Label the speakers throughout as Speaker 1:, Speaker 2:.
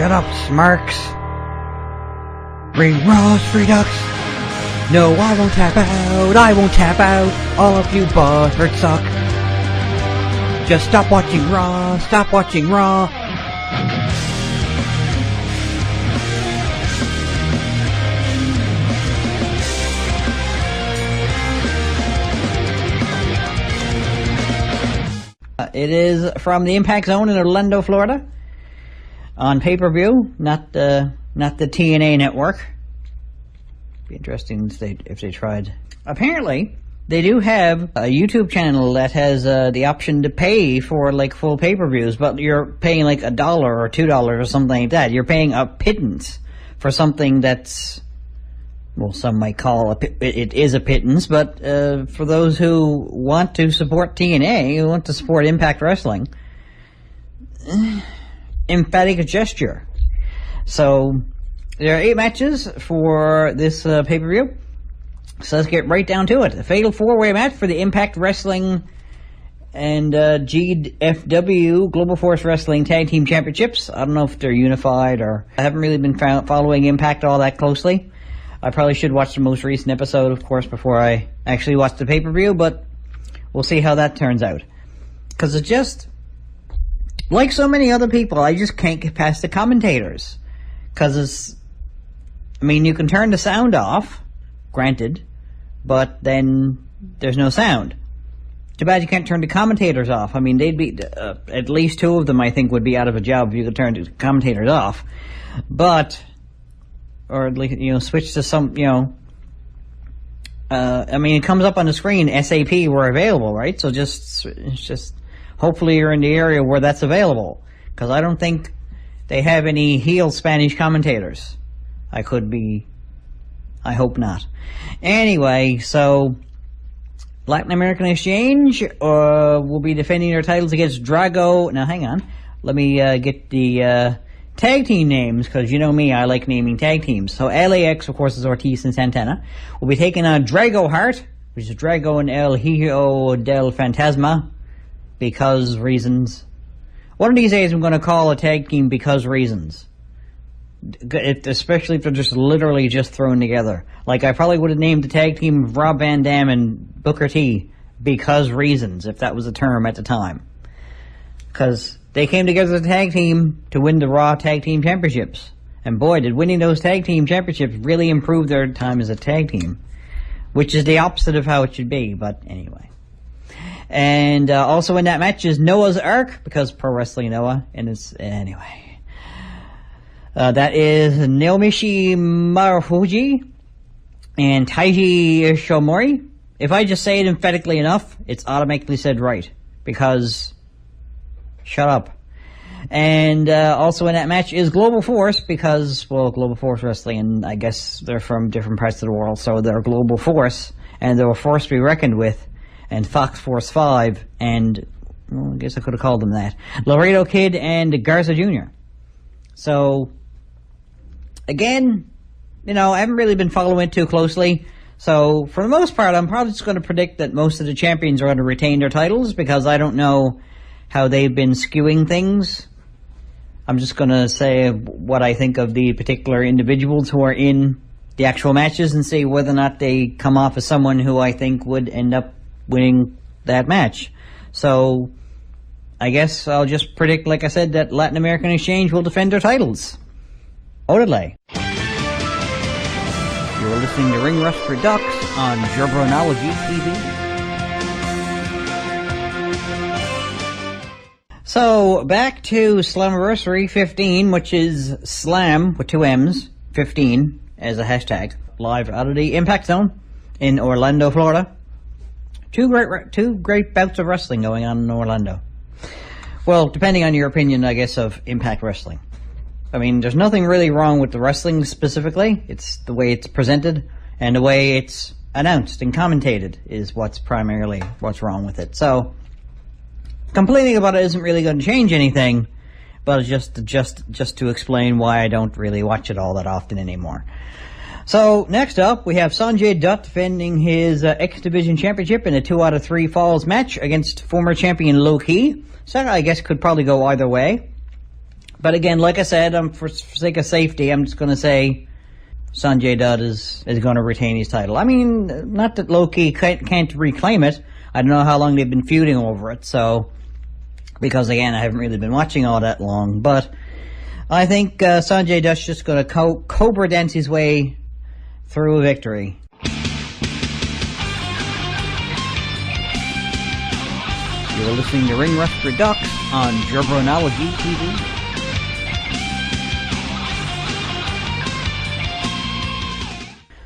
Speaker 1: Shut up, Smarks. Ring Ross Redux. No, I won't tap out. I won't tap out. All of you buzzards suck. Just stop watching Raw. Stop watching Raw. It is from the Impact Zone in Orlando, Florida, on pay-per-view, not the TNA network. Be interesting if they tried. Apparently, they do have a YouTube channel that has the option to pay for like full pay-per-views, but you're paying like $1 or $2 or something like that. You're paying a pittance for something that's, well, some might call it is a pittance, but for those who want to support TNA, who want to support Impact Wrestling, emphatic gesture. So there are 8 matches for this pay-per-view. So let's get right down to it. A fatal 4-way match for the Impact Wrestling and GFW Global Force Wrestling Tag Team Championships. I don't know if they're unified, or I haven't really been following Impact all that closely. I probably should watch the most recent episode, of course, before I actually watch the pay-per-view, but we'll see how that turns out. Because it's just, like so many other people, I just can't get past the commentators. Because it's, I mean, you can turn the sound off, granted, but then there's no sound. Too bad you can't turn the commentators off. I mean, they'd be, at least 2 of them, I think, would be out of a job if you could turn the commentators off. But, or at least, you know, switch to some, you know, I mean, it comes up on the screen, SAP were available, right? So it's just, hopefully you're in the area where that's available. Because I don't think they have any heel Spanish commentators. I hope not. Anyway, so Latin American Exchange will be defending their titles against Drago. Now, hang on. Let me get the tag team names, because you know me, I like naming tag teams. So LAX, of course, is Ortiz and Santana. We'll be taking on Drago Heart, which is Drago and El Hijo del Fantasma, because reasons. One of these days I'm going to call a tag team because reasons. Especially if they're just literally just thrown together. Like, I probably would have named the tag team of Rob Van Dam and Booker T because reasons, if that was a term at the time. Because they came together as a tag team to win the Raw Tag Team Championships. And boy, did winning those tag team championships really improve their time as a tag team. Which is the opposite of how it should be, but anyway. And also in that match is Noah's Ark, because Pro Wrestling Noah, and it's, anyway. That is Naomichi Marufuji and Taiji Shomori. If I just say it emphatically enough, it's automatically said right, because shut up. And also in that match is Global Force, because, well, Global Force Wrestling, and I guess they're from different parts of the world, so they're Global Force, and they're a force to be reckoned with, and Fox Force 5, and, well, I guess I could have called them that, Laredo Kid and Garza Jr. So, again, you know, I haven't really been following it too closely, so for the most part, I'm probably just going to predict that most of the champions are going to retain their titles, because I don't know how they've been skewing things. I'm just going to say what I think of the particular individuals who are in the actual matches and see whether or not they come off as someone who I think would end up winning that match. So, I guess I'll just predict, like I said, that Latin American Exchange will defend their titles. Odelay. You're listening to Ring Rust Redux on Jobronology TV. So, back to Slammiversary 15, which is Slam, with 2 M's, 15, as a hashtag, live out of the Impact Zone in Orlando, Florida. Two great bouts of wrestling going on in Orlando. Well, depending on your opinion, I guess, of Impact Wrestling. I mean, there's nothing really wrong with the wrestling specifically. It's the way it's presented and the way it's announced and commentated is what's wrong with it. So, complaining about it isn't really going to change anything, but just to explain why I don't really watch it all that often anymore. So, next up, we have Sanjay Dutt defending his X Division Championship in a 2 out of 3 falls match against former champion Loki. So, I guess could probably go either way. But again, like I said, for sake of safety, I'm just going to say Sanjay Dutt is going to retain his title. I mean, not that Loki can't reclaim it. I don't know how long they've been feuding over it, so, because again, I haven't really been watching all that long, but I think Sanjay Dutt's just going to Cobra dance his way through a victory. You're listening to Ring Rust Redux on Jabronology TV.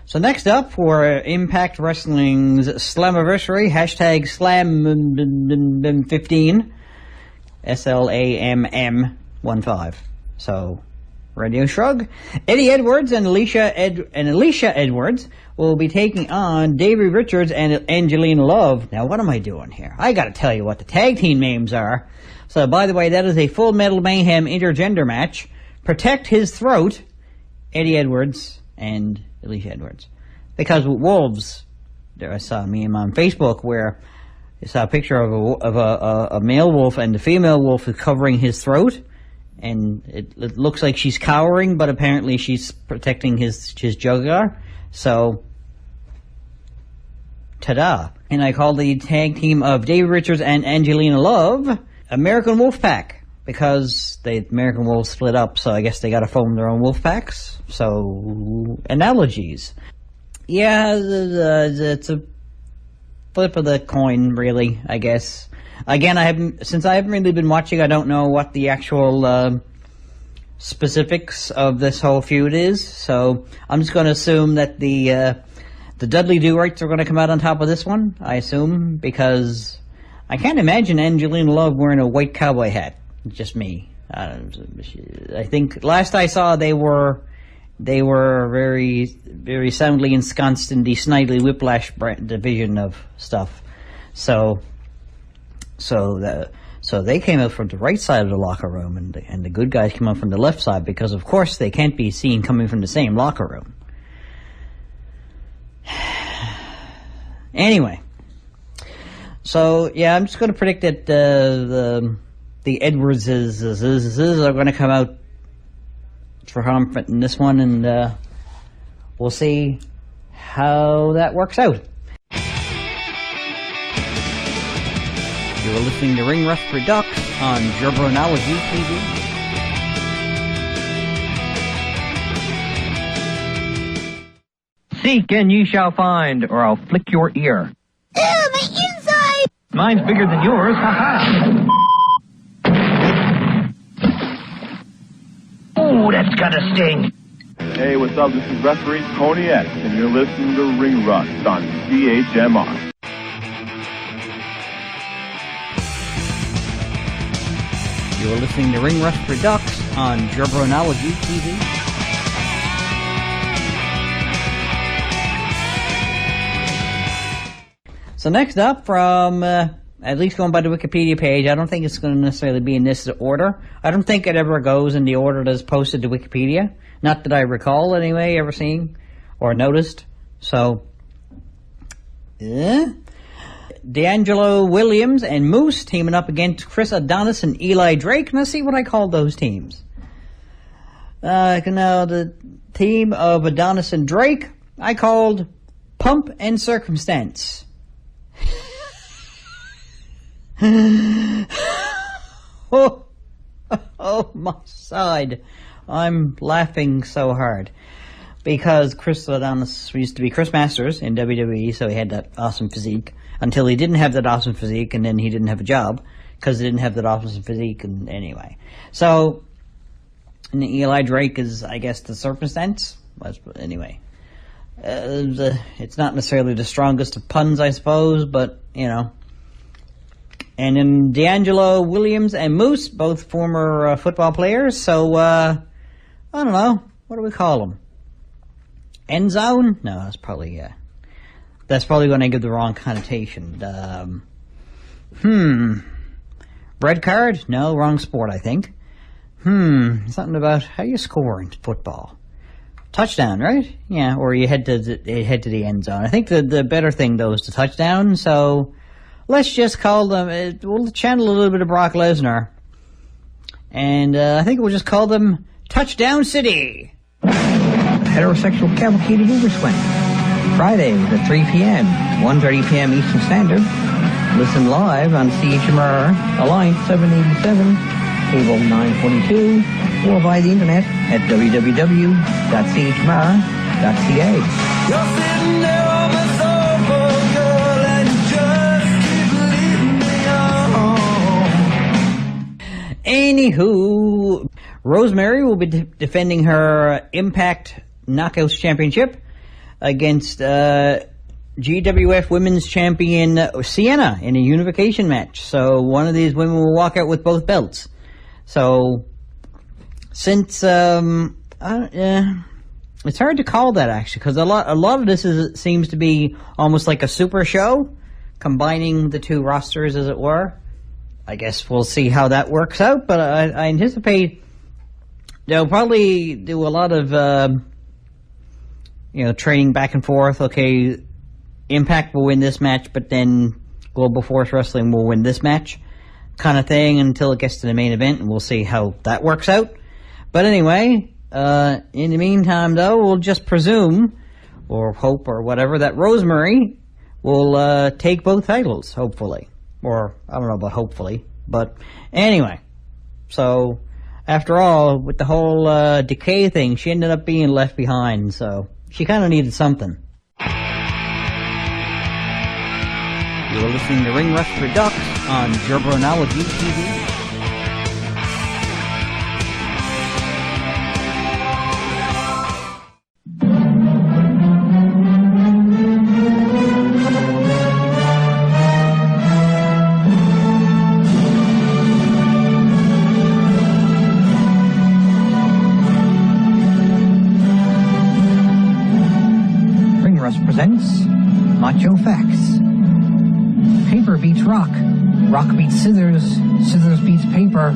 Speaker 1: So next up for Impact Wrestling's Slammiversary, hashtag Slam15, SLAMM15. So, Radio Shrug. Eddie Edwards and Alicia Edwards will be taking on Davey Richards and Angelina Love. Now, what am I doing here? I gotta tell you what the tag team names are. So, by the way, that is a Full Metal Mayhem intergender match. Protect His Throat, Eddie Edwards and Alicia Edwards. Because with wolves, there I saw a meme on Facebook where I saw a picture of a male wolf and the female wolf is covering his throat, and it looks like she's cowering, but apparently she's protecting his jugular. So, ta-da. And I call the tag team of Dave Richards and Angelina Love American Wolf Pack, because the American Wolves split up, so I guess they gotta form their own wolf packs. So, analogies. Yeah, it's a flip of the coin, really, I guess. Again, since I haven't really been watching, I don't know what the actual specifics of this whole feud is, so I'm just going to assume that the Dudley Do-Rights are going to come out on top of this one, I assume, because I can't imagine Angelina Love wearing a white cowboy hat. Just me. I think last I saw they were very, very soundly ensconced in the Snidely Whiplash division of stuff. So they came out from the right side of the locker room, and the good guys came out from the left side, because of course they can't be seen coming from the same locker room. Anyway, so yeah, I'm just going to predict that the Edwardses are going to come out triumphant in this one, and we'll see how that works out. You're listening to Ring Rust Redux on Jabronology TV.
Speaker 2: Seek and ye shall find, or I'll flick your ear.
Speaker 3: Ew, my inside!
Speaker 2: Mine's bigger than yours, ha-ha! Ooh, that's gotta sting.
Speaker 4: Hey, what's up? This is referee Tony X, and you're listening to Ring Rust on CHMR.
Speaker 1: You're listening to Ring Rust Redux on Jabronology TV. So next up, from at least going by the Wikipedia page, I don't think it's going to necessarily be in this order. I don't think it ever goes in the order that's posted to Wikipedia. Not that I recall, anyway, ever seeing or noticed. So, D'Angelo Williams and Moose teaming up against Chris Adonis and Eli Drake. Let's see what I call those teams. Now, the team of Adonis and Drake, I called Pump and Circumstance. Oh, my side. I'm laughing so hard. Because Chris Adonis used to be Chris Masters in WWE, so he had that awesome physique. Until he didn't have that awesome physique, and then he didn't have a job. Because he didn't have that awesome physique, and anyway. So, and Eli Drake is, I guess, the circumstance. Anyway. It's not necessarily the strongest of puns, I suppose, but, you know. And then D'Angelo Williams and Moose, both former football players, so, I don't know. What do we call them? End zone? No, that's probably going to give the wrong connotation. Red card? No, wrong sport, I think. Something about how you score in football. Touchdown, right? Yeah, or you head to the end zone. I think the better thing, though, is the touchdown, so let's just call them, we'll channel a little bit of Brock Lesnar And I think we'll just call them Touchdown City.
Speaker 5: Heterosexual cavalcade Uber Swing. Fridays at 3 p.m., 1:30 p.m. Eastern Standard. Listen live on CHMR Alliance 787, cable 942, or via the internet at www.chmr.ca.
Speaker 6: You're sitting there on my sofa, girl, and you just keep leading me on.
Speaker 1: Anywho, Rosemary will be defending her Impact Knockouts Championship against GWF Women's Champion Sienna in a unification match. So one of these women will walk out with both belts. So since it's hard to call that actually, because a lot of this seems to be almost like a super show, combining the two rosters, as it were. I guess we'll see how that works out, but I anticipate they'll probably do a lot of trading back and forth. Okay, Impact will win this match, but then Global Force Wrestling will win this match, kind of thing, until it gets to the main event, and we'll see how that works out. But anyway, in the meantime, though, we'll just presume, or hope, or whatever, that Rosemary will take both titles, hopefully. Or, I don't know about hopefully, but anyway. So, after all, with the whole Decay thing, she ended up being left behind, so she kind of needed something. You are listening to Ring Rust Redux on Jabronology TV.
Speaker 5: Presents Macho Facts. Paper beats rock. Rock beats scissors. Scissors beats paper.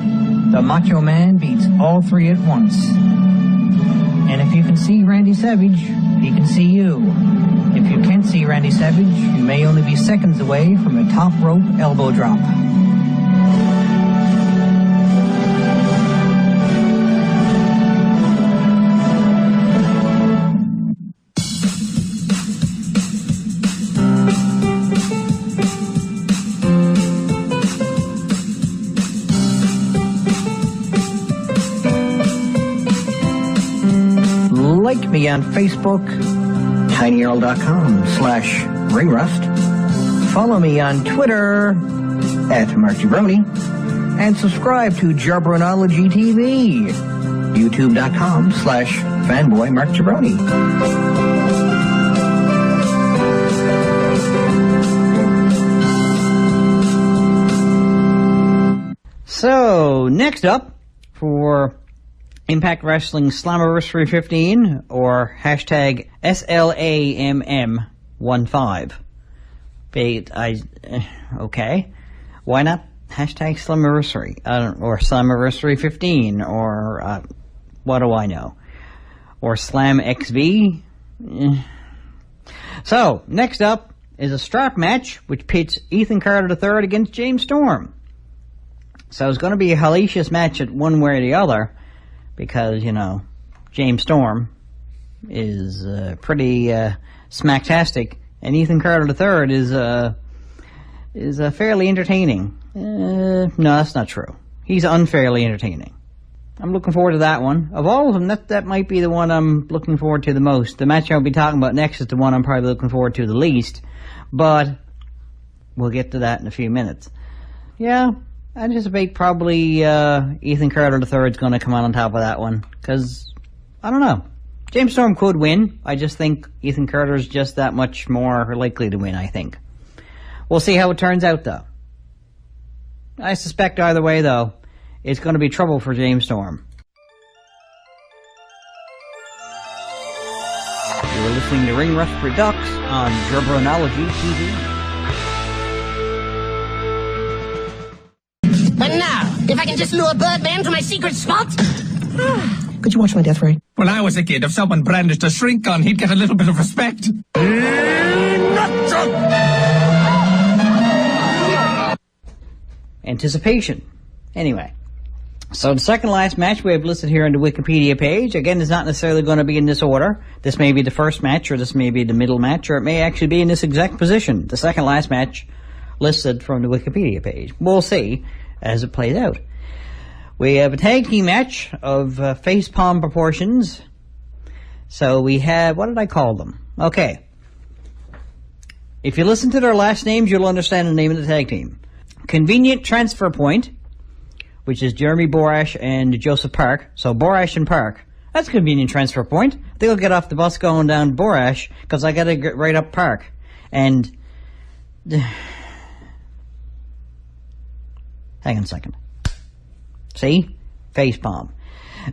Speaker 5: The Macho Man beats all three at once. And if you can see Randy Savage, he can see you. If you can't see Randy Savage, you may only be seconds away from a top rope elbow drop. Like me on Facebook, tinyurl.com/ringrust. Follow me on Twitter @MarkJabroni, and subscribe to Jabronology TV, youtube.com/fanboymarkjabroni.
Speaker 1: So, next up for Impact Wrestling Slammiversary 15, or hashtag SLAMM15. Okay. Why not hashtag Slammiversary? Or Slammiversary 15, or what do I know? Or Slam XV? So, next up is a strap match, which pits Ethan Carter III against James Storm. So it's going to be a hellacious match at one way or the other, because, James Storm is pretty smacktastic, and Ethan Carter III is fairly entertaining. No, that's not true. He's unfairly entertaining. I'm looking forward to that one. Of all of them, that might be the one I'm looking forward to the most. The match I'll be talking about next is the one I'm probably looking forward to the least, but we'll get to that in a few minutes. Yeah, I anticipate probably Ethan Carter III is going to come out on top of that one, because, I don't know. James Storm could win. I just think Ethan Carter is just that much more likely to win, I think. We'll see how it turns out, though. I suspect either way, though, it's going to be trouble for James Storm. You're listening to Ring Rust Redux on Jabronology TV.
Speaker 3: But now, if I can just lure Birdman to my secret spot.
Speaker 5: Could you watch my death ray?
Speaker 6: When I was a kid, if someone brandished a shrink gun, he'd get a little bit of respect.
Speaker 1: Anticipation. Anyway, So the second last match we have listed here on the Wikipedia page, again, is not necessarily going to be in this order. This may be the first match, or this may be the middle match, or it may actually be in this exact position. The second last match listed from the Wikipedia page. We'll see as it plays out. We have a tag team match of facepalm proportions. So we have, what did I call them? Okay. If you listen to their last names, you'll understand the name of the tag team. Convenient Transfer Point, which is Jeremy Borash and Joseph Park. So Borash and Park. That's a convenient transfer point. I think I'll get off the bus going down Borash, because I gotta get right up Park. And hang on a second. See? Facepalm.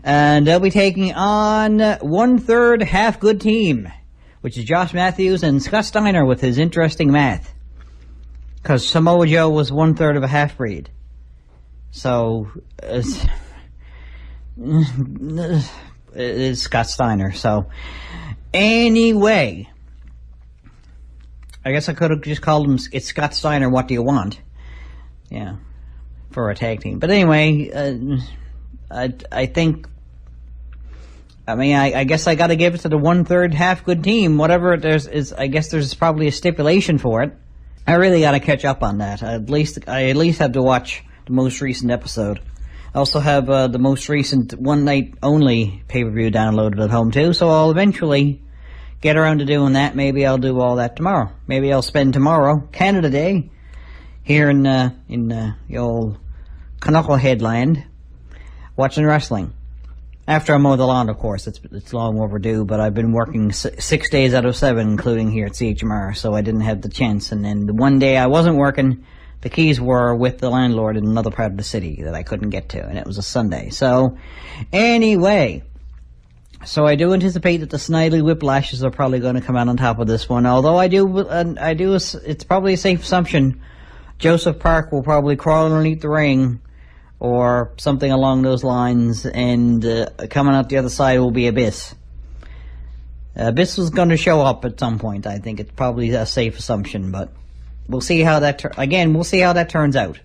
Speaker 1: And they'll be taking on 1/3 Half Good Team, which is Josh Mathews and Scott Steiner with his interesting math. Because Samoa Joe was 1/3 of a half-breed. So, it's Scott Steiner. So, anyway, I guess I could have just called him, it's Scott Steiner, what do you want? Yeah, for a tag team. But anyway, I think, I guess I gotta give it to the 1/3 half good team. Whatever I guess there's probably a stipulation for it. I really gotta catch up on that. I at least have to watch the most recent episode. I also have the most recent one night only pay-per-view downloaded at home too, so I'll eventually get around to doing that. Maybe I'll do all that tomorrow. Maybe I'll spend tomorrow, Canada Day, here in the old Knucklehead land, watching wrestling. After I mow the lawn, of course. It's long overdue, but I've been working 6 days out of 7, including here at CHMR, so I didn't have the chance. And then the one day I wasn't working, the keys were with the landlord in another part of the city that I couldn't get to, and it was a Sunday. So, anyway, so I do anticipate that the Snidely Whiplashes are probably going to come out on top of this one. Although it's probably a safe assumption Joseph Park will probably crawl underneath the ring, or something along those lines, and coming out the other side will be Abyss. Abyss was going to show up at some point. I think it's probably a safe assumption, but we'll see how that we'll see how that turns out.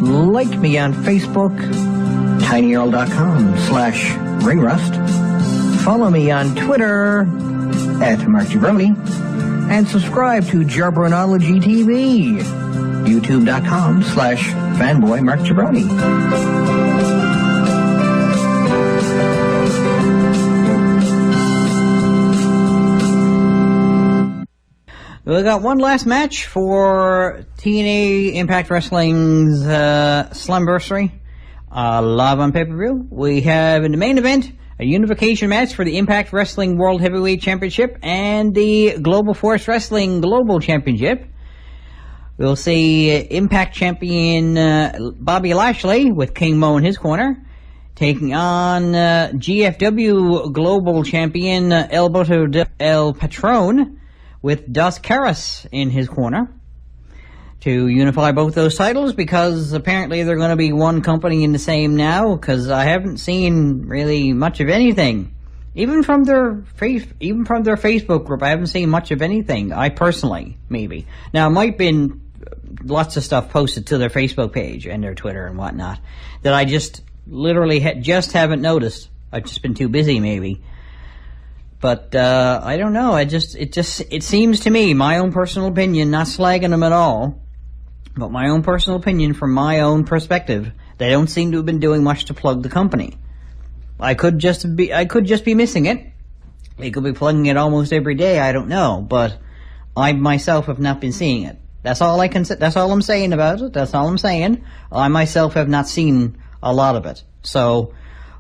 Speaker 5: Like me on Facebook, tinyurl.com/ringrust. Follow me on Twitter @MarkJabroni, and subscribe to Jabronology TV, youtube.com/fanboymarkjabroni.
Speaker 1: We got one last match for TNA Impact Wrestling's Slammiversary, live on pay-per-view. We have in the main event a unification match for the Impact Wrestling World Heavyweight Championship and the Global Force Wrestling Global Championship. We'll see Impact Champion Bobby Lashley with King Mo in his corner, taking on GFW Global Champion El Patron with Dos Caras in his corner to unify both those titles, because apparently they're going to be one company in the same now, because I haven't seen really much of anything. Even from their Facebook group, I haven't seen much of anything. I personally, maybe. Now, it might have been lots of stuff posted to their Facebook page and their Twitter and whatnot that I just literally just haven't noticed. I've just been too busy, maybe. But I don't know. It seems to me, my own personal opinion, not slagging them at all, but my own personal opinion from my own perspective, they don't seem to have been doing much to plug the company. I could just be missing it. They could be plugging it almost every day. I don't know, but I myself have not been seeing it. That's all that's all I'm saying about it. That's all I'm saying. I myself have not seen a lot of it. So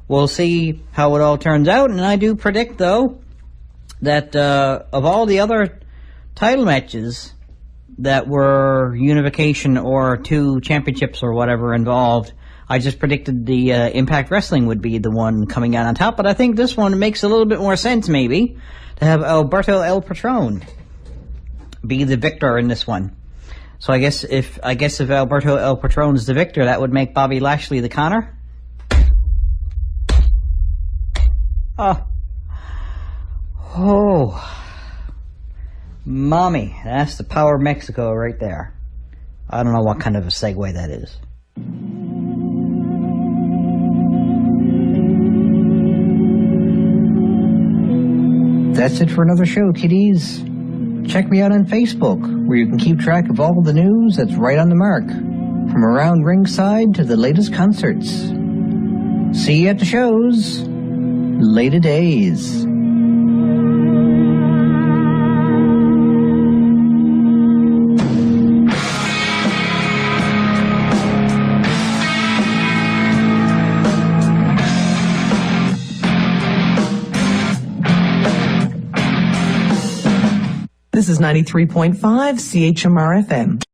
Speaker 1: we'll see how it all turns out. And I do predict, though, that of all the other title matches that were unification or 2 championships or whatever involved, I just predicted the Impact Wrestling would be the one coming out on top. But I think this one makes a little bit more sense, maybe, to have Alberto El Patron be the victor in this one. So I guess if Alberto El Patron is the victor, that would make Bobby Lashley the Connor. Oh. Mommy, that's the power of Mexico right there. I don't know what kind of a segue that is.
Speaker 5: That's it for another show, kiddies. Check me out on Facebook, where you can keep track of all the news that's right on the mark, from around ringside to the latest concerts. See you at the shows. Later days.
Speaker 7: This is 93.5 CHMR FM.